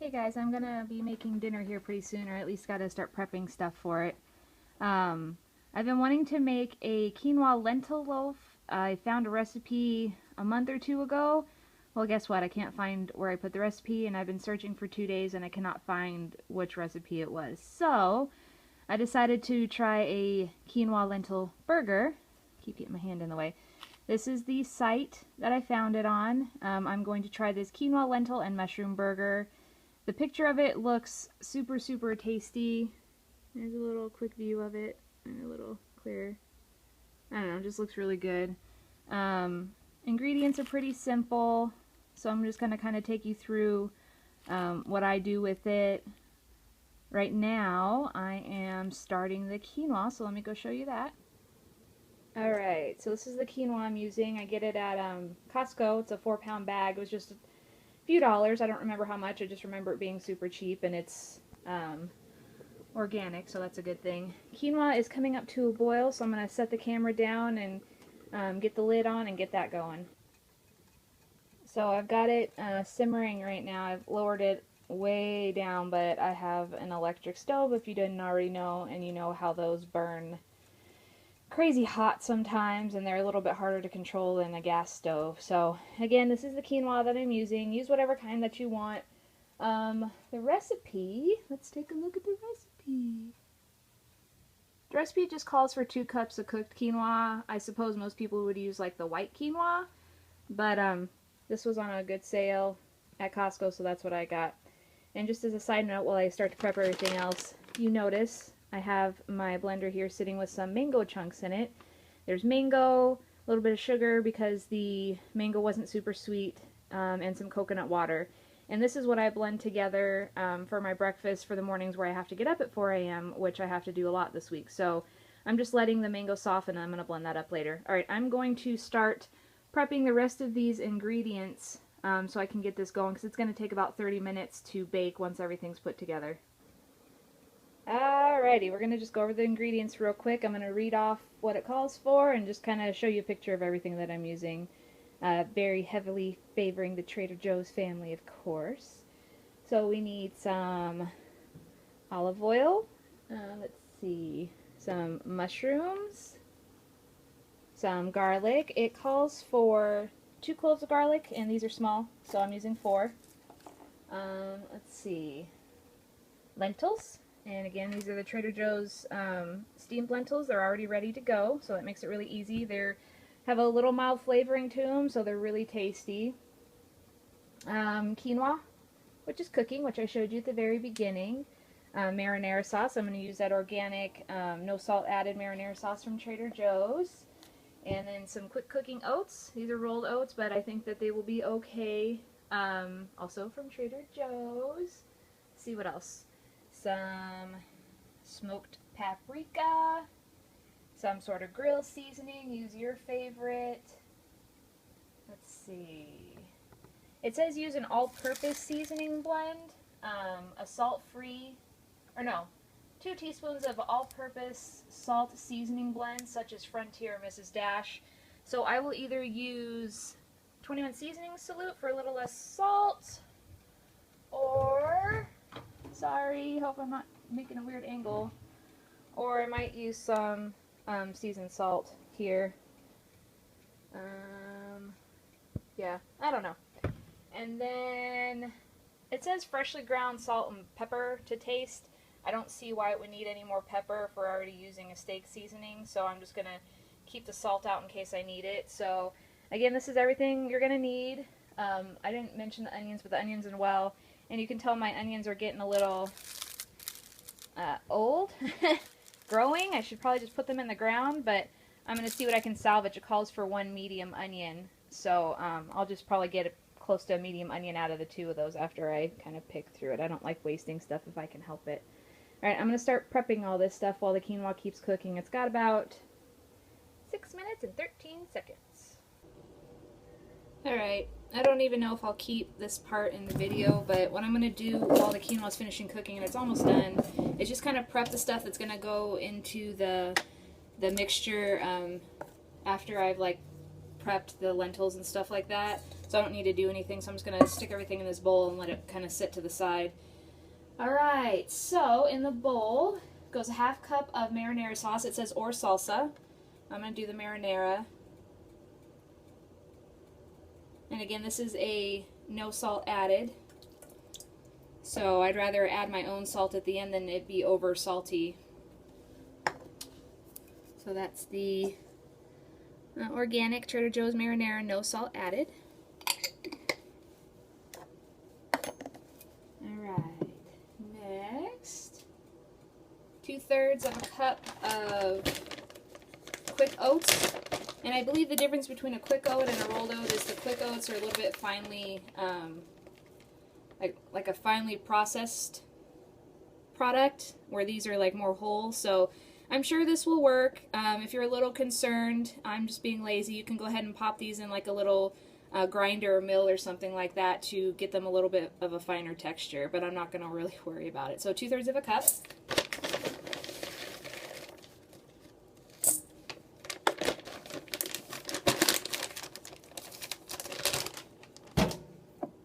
Hey guys, I'm gonna be making dinner here pretty soon, or at least gotta start prepping stuff for it. Um, I've been wanting to make a quinoa lentil loaf. I found a recipe a month or two ago. Well, guess what? I can't find where I put the recipe, and I've been searching for 2 days and I cannot find which recipe it was. So, I decided to try a quinoa lentil burger. Keep getting my hand in the way. This is the site that I found it on. I'm going to try this quinoa lentil and mushroom burger. The picture of it looks super, super tasty. There's a little quick view of it and a little clear. I don't know, it just looks really good. Ingredients are pretty simple, so I'm just going to kind of take you through what I do with it. Right now, I am starting the quinoa, so let me go show you that. Alright, so this is the quinoa I'm using. I get it at Costco. It's a 4-pound bag. It was just few dollars. I don't remember how much. I just remember it being super cheap, and it's organic, so that's a good thing. Quinoa is coming up to a boil, so I'm going to set the camera down and get the lid on and get that going. So I've got it simmering right now. I've lowered it way down, but I have an electric stove, if you didn't already know, and you know how those burn crazy hot sometimes, and they're a little bit harder to control than a gas stove. So again, this is the quinoa that I'm using. Use whatever kind that you want. The recipe, let's take a look at the recipe. The recipe just calls for 2 cups of cooked quinoa. I suppose most people would use like the white quinoa, but this was on a good sale at Costco, so that's what I got. And just as a side note, while I start to prep everything else, you notice I have my blender here sitting with some mango chunks in it. There's mango, a little bit of sugar because the mango wasn't super sweet, and some coconut water. And this is what I blend together for my breakfast for the mornings where I have to get up at 4 a.m., which I have to do a lot this week. So I'm just letting the mango soften, and I'm going to blend that up later. Alright, I'm going to start prepping the rest of these ingredients so I can get this going, because it's going to take about 30 minutes to bake once everything's put together. Alrighty, we're going to just go over the ingredients real quick. I'm going to read off what it calls for and just kind of show you a picture of everything that I'm using. Very heavily favoring the Trader Joe's family, of course. So we need some olive oil, let's see, some mushrooms, some garlic. It calls for 2 cloves of garlic, and these are small, so I'm using 4. Let's see, lentils. And again, these are the Trader Joe's steamed lentils. They're already ready to go, so that makes it really easy. They have a little mild flavoring to them, so they're really tasty. Quinoa, which is cooking, which I showed you at the very beginning. Marinara sauce. I'm going to use that organic, no salt added marinara sauce from Trader Joe's. And then some quick cooking oats. These are rolled oats, but I think that they will be okay. Also from Trader Joe's. Let's see what else. Some smoked paprika, some sort of grill seasoning, use your favorite. Let's see. It says use an all-purpose seasoning blend, a salt-free, or no, 2 teaspoons of all-purpose salt seasoning blend, such as Frontier or Mrs. Dash. So I will either use 21 Seasoning Salute for a little less salt, or sorry, hope I'm not making a weird angle. Or I might use some seasoned salt here. Yeah, I don't know. And then it says freshly ground salt and pepper to taste. I don't see why it would need any more pepper if we're already using a steak seasoning, so I'm just going to keep the salt out in case I need it. So again, this is everything you're going to need. I didn't mention the onions, but the onions as well. And you can tell my onions are getting a little old, growing. I should probably just put them in the ground, but I'm going to see what I can salvage. It calls for 1 medium onion, so I'll just probably get close to a medium onion out of the 2 of those after I kind of pick through it. I don't like wasting stuff if I can help it. Alright, I'm going to start prepping all this stuff while the quinoa keeps cooking. It's got about 6 minutes and 13 seconds. Alright, I don't even know if I'll keep this part in the video, but what I'm going to do while the quinoa is finishing cooking, and it's almost done, is just kind of prep the stuff that's going to go into the mixture after I've like prepped the lentils and stuff like that. So so I don't need to do anything. So I'm just going to stick everything in this bowl and let it kind of sit to the side. Alright, so in the bowl goes a half cup of marinara sauce. It says or salsa. I'm going to do the marinara. And again, this is a no salt added. So I'd rather add my own salt at the end than it be over salty. So that's the organic Trader Joe's marinara, no salt added. Alright, next, 2/3 of a cup of quick oats. And I believe the difference between a quick oat and a rolled oat is the quick oats are a little bit finely, like a finely processed product, where these are like more whole. So I'm sure this will work. If you're a little concerned, I'm just being lazy, you can go ahead and pop these in like a little grinder or mill or something like that to get them a little bit of a finer texture, but I'm not going to really worry about it. So 2/3 of a cup.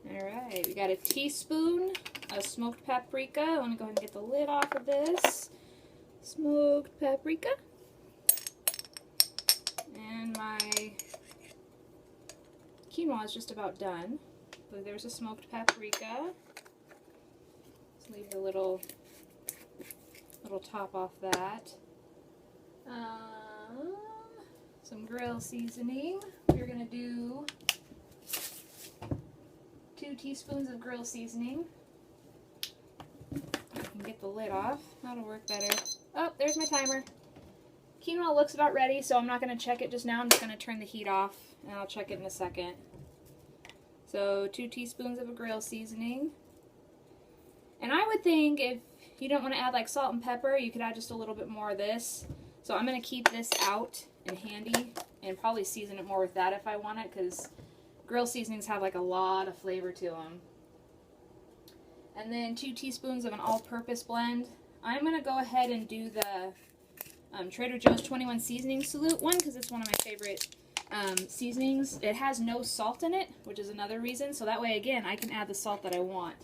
Alright, we got a teaspoon of smoked paprika. Let me go ahead and get the lid off of this. Smoked paprika. And my quinoa is just about done. So there's a smoked paprika. Let's leave the little top off that. Some grill seasoning. We're going to do 2 teaspoons of grill seasoning. I can get the lid off. That'll work better. Oh, there's my timer. Quinoa looks about ready, so I'm not going to check it just now. I'm just going to turn the heat off, and I'll check it in a second. So 2 teaspoons of a grill seasoning. And I would think if you don't want to add like salt and pepper, you could add just a little bit more of this. So I'm going to keep this out and handy and probably season it more with that if I want it, because grill seasonings have like a lot of flavor to them. And then 2 teaspoons of an all-purpose blend. I'm going to go ahead and do the Trader Joe's 21 seasoning salute one, because it's one of my favorite seasonings. It has no salt in it, which is another reason, so that way again I can add the salt that I want.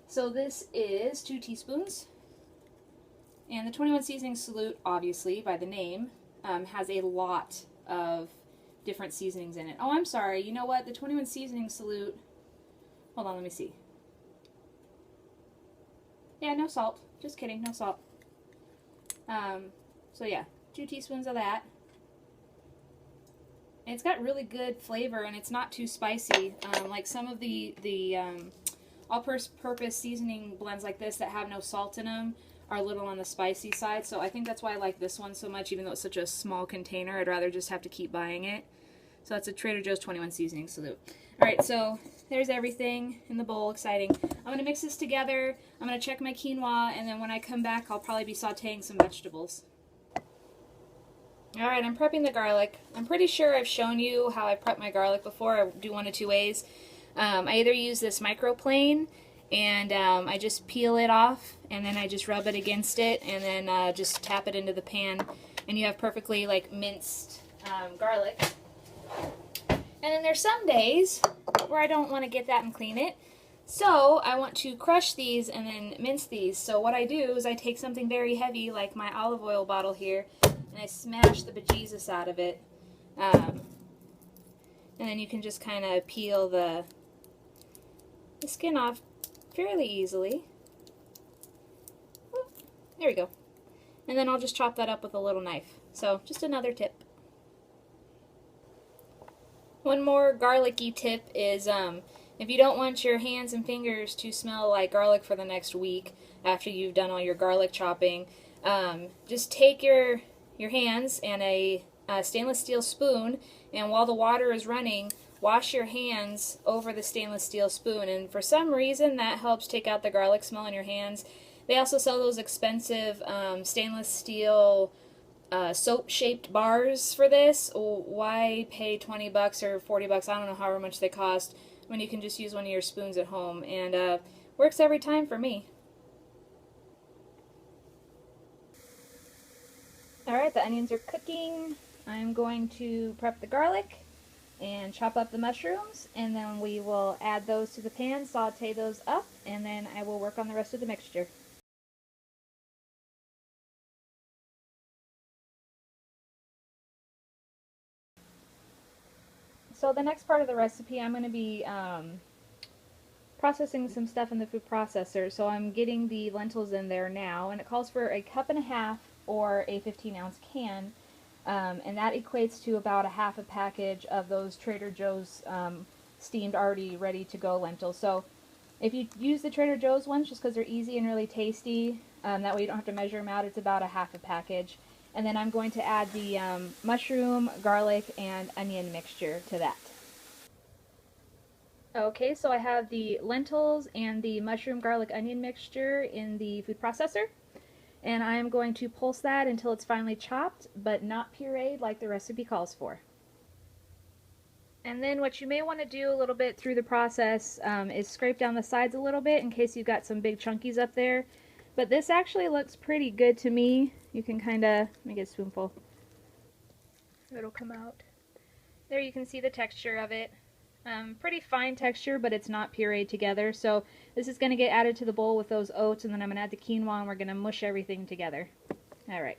So this is 2 teaspoons, and the 21 seasoning salute, obviously by the name, has a lot of different seasonings in it. Oh, I'm sorry, you know what, the 21 seasoning salute, hold on, let me see. Yeah, no salt, just kidding, no salt. So yeah, 2 teaspoons of that. And it's got really good flavor, and it's not too spicy. Like some of the all-purpose seasoning blends like this that have no salt in them are a little on the spicy side. So I think that's why I like this one so much, even though it's such a small container. I'd rather just have to keep buying it. So that's a Trader Joe's 21 seasoning salute. Alright, so there's everything in the bowl. Exciting. I'm going to mix this together. I'm going to check my quinoa, and then when I come back, I'll probably be sauteing some vegetables. Alright, I'm prepping the garlic. I'm pretty sure I've shown you how I prep my garlic before. I do one of 2 ways. I either use this microplane, and I just peel it off, and then I just rub it against it, and then just tap it into the pan, and you have perfectly like minced garlic. And then there's some days where I don't want to get that and clean it, so I want to crush these and then mince these. So what I do is I take something very heavy, like my olive oil bottle here, and I smash the bejesus out of it. And then you can just kind of peel the skin off fairly easily. There we go. And then I'll just chop that up with a little knife. So just another tip. One more garlicky tip is if you don't want your hands and fingers to smell like garlic for the next week after you've done all your garlic chopping, just take your hands and a stainless steel spoon, and while the water is running, wash your hands over the stainless steel spoon, and for some reason that helps take out the garlic smell in your hands. They also sell those expensive stainless steel soap-shaped bars for this. Why pay 20 bucks or 40 bucks, I don't know however much they cost, when you can just use one of your spoons at home, and works every time for me. Alright, the onions are cooking. I'm going to prep the garlic, and chop up the mushrooms, and then we will add those to the pan, saute those up, and then I will work on the rest of the mixture. So the next part of the recipe, I'm going to be processing some stuff in the food processor. So I'm getting the lentils in there now, and it calls for a cup and a half or a 15-ounce can, and that equates to about a half a package of those Trader Joe's steamed, already ready to go lentils. So if you use the Trader Joe's ones, just because they're easy and really tasty, that way you don't have to measure them out, it's about a half a package. And then I'm going to add the mushroom, garlic, and onion mixture to that. Okay, so I have the lentils and the mushroom, garlic, onion mixture in the food processor. And I am going to pulse that until it's finely chopped, but not pureed like the recipe calls for. And then what you may want to do a little bit through the process is scrape down the sides a little bit in case you've got some big chunkies up there. But this actually looks pretty good to me. You can kind of, let me get a spoonful. It'll come out. There you can see the texture of it. Pretty fine texture, but it's not pureed together. So this is going to get added to the bowl with those oats, and then I'm going to add the quinoa, and we're going to mush everything together. Alright.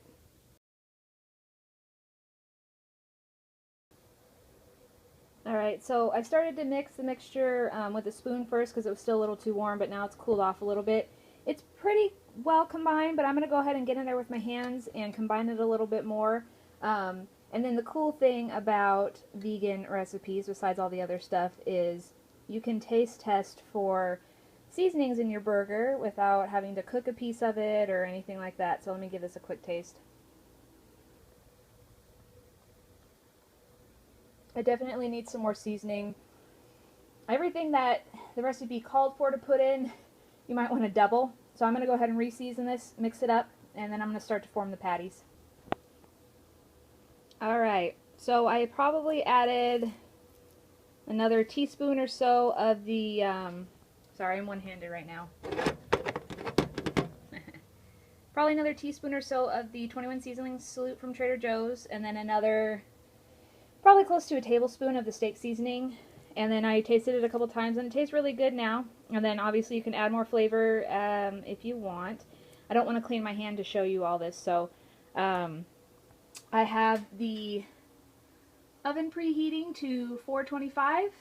Alright, so I started to mix the mixture with a spoon first because it was still a little too warm, but now it's cooled off a little bit. It's pretty well combined, but I'm going to go ahead and get in there with my hands and combine it a little bit more. And then the cool thing about vegan recipes, besides all the other stuff, is you can taste test for seasonings in your burger without having to cook a piece of it or anything like that. So let me give this a quick taste. I definitely need some more seasoning. Everything that the recipe called for to put in, you might want to double. So I'm going to go ahead and re-season this, mix it up, and then I'm going to start to form the patties. Alright, so I probably added another teaspoon or so of the, sorry, I'm one-handed right now. Probably another teaspoon or so of the 21 seasoning salute from Trader Joe's, and then another, probably close to a tablespoon of the steak seasoning. And then I tasted it a couple times, and it tastes really good now. And then obviously you can add more flavor if you want. I don't want to clean my hand to show you all this, so I have the oven preheating to 425,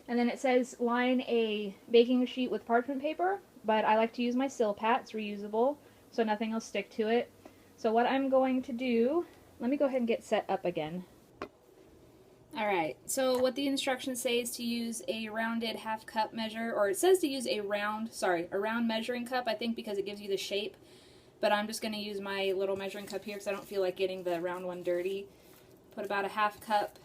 and then it says line a baking sheet with parchment paper, but I like to use my Silpat. It's reusable, so nothing will stick to it. So what I'm going to do, let me go ahead and get set up again. Alright, so what the instructions say is to use a rounded half cup measure, or it says to use a round measuring cup, I think, because it gives you the shape. But I'm just going to use my little measuring cup here because I don't feel like getting the round one dirty. Put about a half cup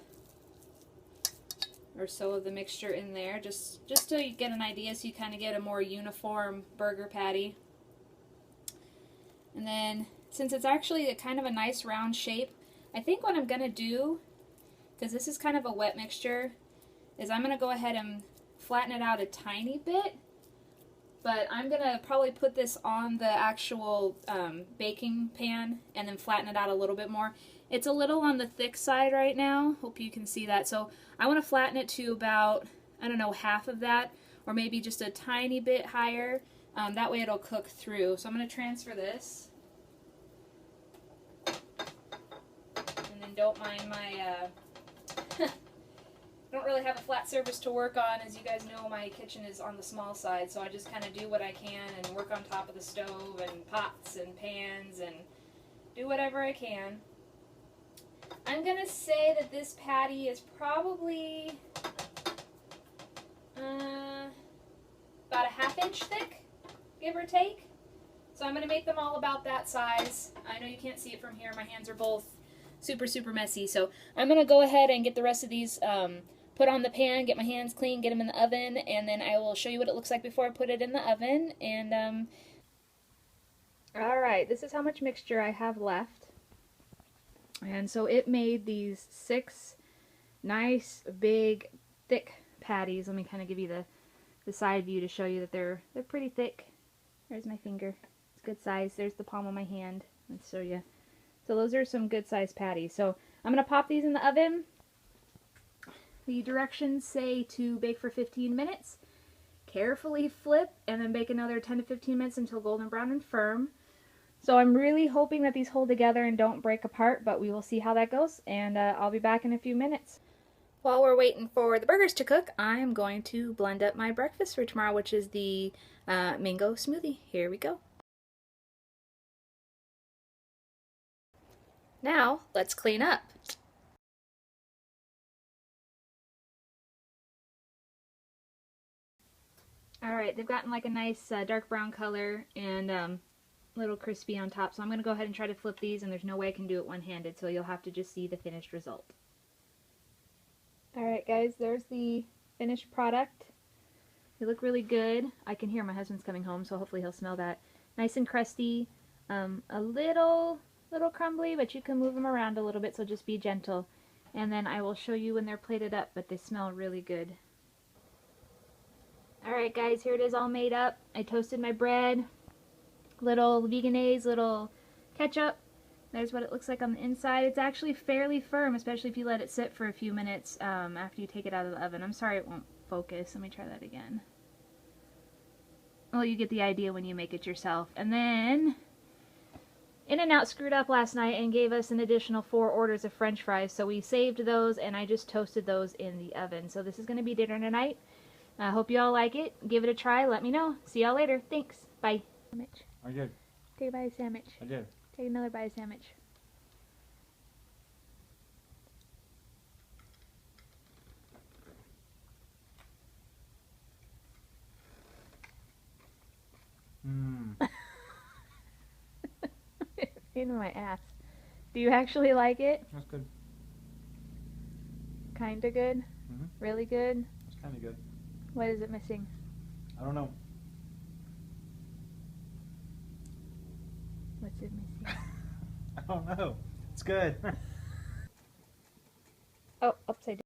or so of the mixture in there, just so you get an idea, so you kind of get a more uniform burger patty. And then, since it's actually kind of a nice round shape, I think what I'm going to do, because this is kind of a wet mixture, is I'm going to go ahead and flatten it out a tiny bit. But I'm going to probably put this on the actual baking pan and then flatten it out a little bit more. It's a little on the thick side right now. Hope you can see that. So I want to flatten it to about, I don't know, half of that, or maybe just a tiny bit higher. That way it'll cook through. So I'm going to transfer this. And then don't mind my... I don't really have a flat surface to work on. As you guys know, my kitchen is on the small side, so I just kind of do what I can and work on top of the stove and pots and pans and do whatever I can. I'm going to say that this patty is probably about a ½ inch thick, give or take. So I'm going to make them all about that size. I know you can't see it from here. My hands are both super messy. So I'm going to go ahead and get the rest of these put on the pan, get my hands clean, get them in the oven, and then I will show you what it looks like before I put it in the oven. And alright, this is how much mixture I have left. And so it made these 6 nice, big, thick patties. Let me kind of give you the side view to show you that they're pretty thick. There's my finger. It's good size. There's the palm of my hand. Let's show you. So those are some good sized patties. So I'm going to pop these in the oven The directions say to bake for 15 minutes. Carefully flip and then bake another 10 to 15 minutes until golden brown and firm. So I'm really hoping that these hold together and don't break apart, but we will see how that goes, and I'll be back in a few minutes. While we're waiting for the burgers to cook, I'm going to blend up my breakfast for tomorrow, which is the mango smoothie. Here we go. Now, let's clean up. Alright, they've gotten like a nice dark brown color and a little crispy on top, so I'm going to go ahead and try to flip these, and there's no way I can do it one-handed, so you'll have to just see the finished result. Alright guys, there's the finished product. They look really good. I can hear my husband's coming home, so hopefully he'll smell that. Nice and crusty, a little crumbly, but you can move them around a little bit, so just be gentle. And then I will show you when they're plated up, but they smell really good. Alright guys, here it is all made up. I toasted my bread, little veganese, little ketchup. There's what it looks like on the inside. It's actually fairly firm, especially if you let it sit for a few minutes after you take it out of the oven. I'm sorry it won't focus. Let me try that again. Well, you get the idea when you make it yourself. And then In-N-Out screwed up last night and gave us an additional 4 orders of French fries, so we saved those and I just toasted those in the oven. So this is going to be dinner tonight. I hope you all like it. Give it a try. Let me know. See y'all later. Thanks. Bye. I did. Take a bite of sandwich. I did. Take another bite of sandwich. In my ass. Do you actually like it? That's good. Kinda good? Really good? It's kind of good. What is it missing? I don't know. What's it missing? I don't know. It's good.